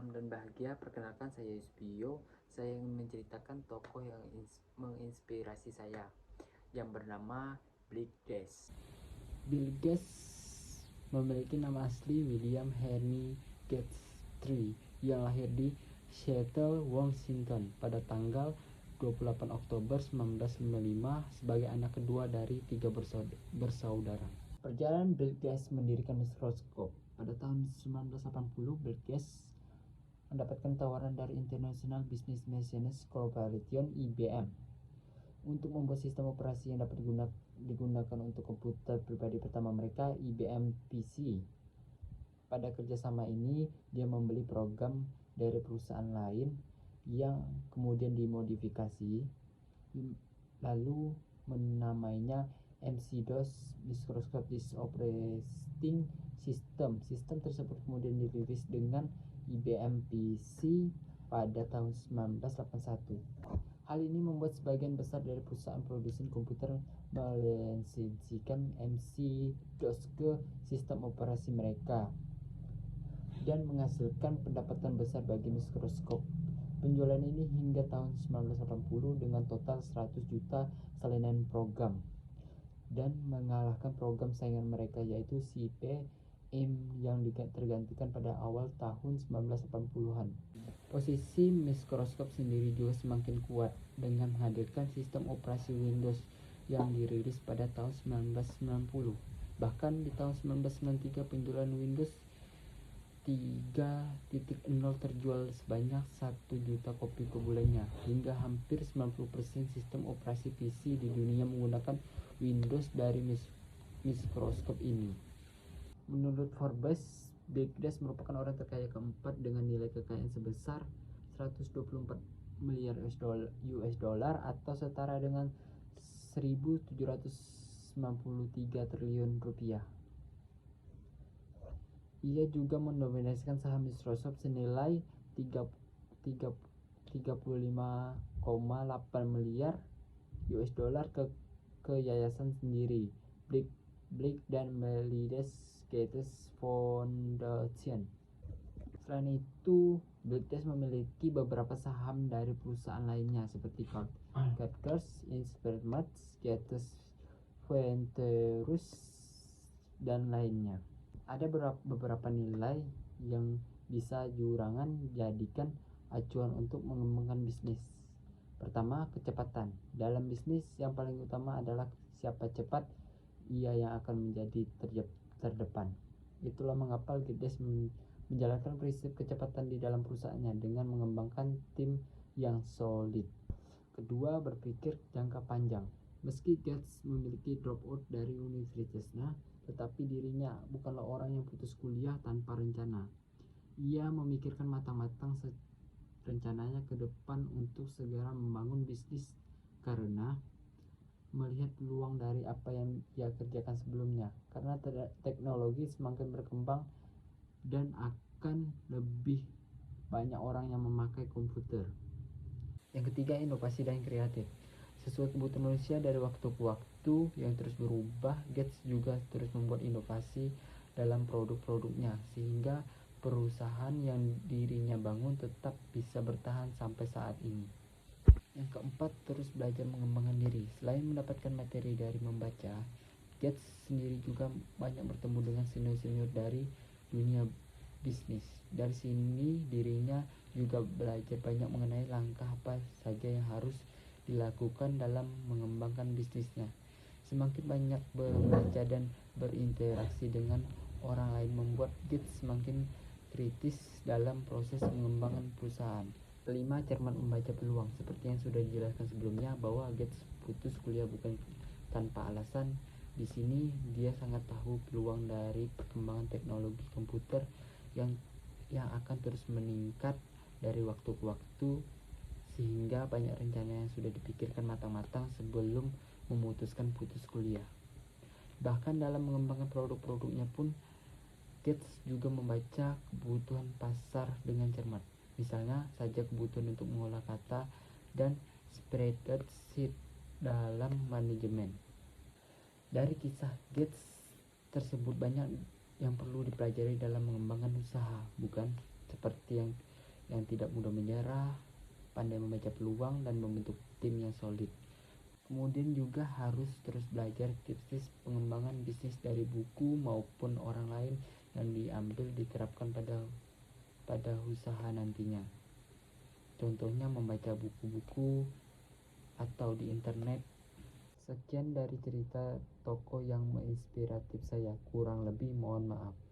Salam dan bahagia, perkenalkan saya Yusbio. Saya ingin menceritakan tokoh yang menginspirasi saya yang bernama Bill Gates. Bill Gates memiliki nama asli William Henry Gates III yang lahir di Seattle, Washington pada tanggal 28 Oktober 1955 sebagai anak kedua dari 3 bersaudara. Perjalanan Bill Gates mendirikan mikroskop. Pada tahun 1980, Bill Gates mendapatkan tawaran dari International Business Machines Corporation (IBM) untuk membuat sistem operasi yang dapat digunakan untuk komputer pribadi pertama mereka, IBM PC. Pada kerjasama ini, dia membeli program dari perusahaan lain yang kemudian dimodifikasi, lalu menamainya MC-DOS Microscopic Operating System. Sistem tersebut kemudian dirilis dengan IBM PC pada tahun 1981. Hal ini membuat sebagian besar dari perusahaan produsen komputer melisensikan MC-DOS ke sistem operasi mereka dan menghasilkan pendapatan besar bagi mikroskop. Penjualan ini hingga tahun 1980 dengan total 100 juta salinan program dan mengalahkan program saingan mereka yaitu CP/M yang tergantikan pada awal tahun 1980-an. Posisi mikroskop sendiri juga semakin kuat dengan menghadirkan sistem operasi Windows yang dirilis pada tahun 1990. Bahkan di tahun 1993 penjualan Windows 3.0 terjual sebanyak 1 juta kopi per bulannya, hingga hampir 90% sistem operasi PC di dunia menggunakan Windows dari mikroskop ini. Menurut Forbes, Bill Gates merupakan orang terkaya keempat dengan nilai kekayaan sebesar 124 miliar US dollar atau setara dengan 1.793 triliun rupiah. Ia juga mendominasikan saham Microsoft senilai 35,8 miliar US dollar ke yayasan sendiri, Bill dan Melinda Gates Foundation. Selain itu, Bill Gates memiliki beberapa saham dari perusahaan lainnya seperti Carter's, Inspirmat, Gates Ventures, dan lainnya. Ada beberapa nilai yang bisa jurangan jadikan acuan untuk mengembangkan bisnis. Pertama, kecepatan. Dalam bisnis yang paling utama adalah siapa cepat, ia yang akan menjadi terdepan. Itulah mengapa Gates menjalankan prinsip kecepatan di dalam perusahaannya dengan mengembangkan tim yang solid. Kedua, berpikir jangka panjang. Meski Gates memiliki dropout dari universitasnya, tetapi dirinya bukanlah orang yang putus kuliah tanpa rencana. Ia memikirkan matang-matang rencananya ke depan untuk segera membangun bisnis karena melihat peluang dari apa yang ia kerjakan sebelumnya. Karena teknologi semakin berkembang dan akan lebih banyak orang yang memakai komputer. Yang ketiga, inovasi dan kreatif. Sesuai kebutuhan manusia dari waktu ke waktu yang terus berubah, Gates juga terus membuat inovasi dalam produk-produknya sehingga perusahaan yang dirinya bangun tetap bisa bertahan sampai saat ini. Yang keempat, terus belajar mengembangkan diri. Selain mendapatkan materi dari membaca, Gates sendiri juga banyak bertemu dengan senior-senior dari dunia bisnis. Dari sini dirinya juga belajar banyak mengenai langkah apa saja yang harus dilakukan dalam mengembangkan bisnisnya. Semakin banyak membaca dan berinteraksi dengan orang lain membuat Gates semakin kritis dalam proses mengembangkan perusahaan. Kelima, cermat membaca peluang. Seperti yang sudah dijelaskan sebelumnya bahwa Gates putus kuliah bukan tanpa alasan. Di sini dia sangat tahu peluang dari perkembangan teknologi komputer yang akan terus meningkat dari waktu ke waktu, sehingga banyak rencana yang sudah dipikirkan matang-matang sebelum memutuskan putus kuliah. Bahkan dalam mengembangkan produk-produknya pun, Gates juga membaca kebutuhan pasar dengan cermat. Misalnya saja kebutuhan untuk mengolah kata dan spreadsheet dalam manajemen. Dari kisah Gates tersebut banyak yang perlu dipelajari dalam mengembangkan usaha, bukan seperti yang yang tidak mudah menyerah, pandai membaca peluang, dan membentuk tim yang solid. Kemudian juga harus terus belajar tips-tips pengembangan bisnis dari buku maupun orang lain yang diambil diterapkan pada usaha nantinya. Contohnya membaca buku-buku atau di internet. Sekian dari cerita tokoh yang menginspiratif saya. Kurang lebih mohon maaf.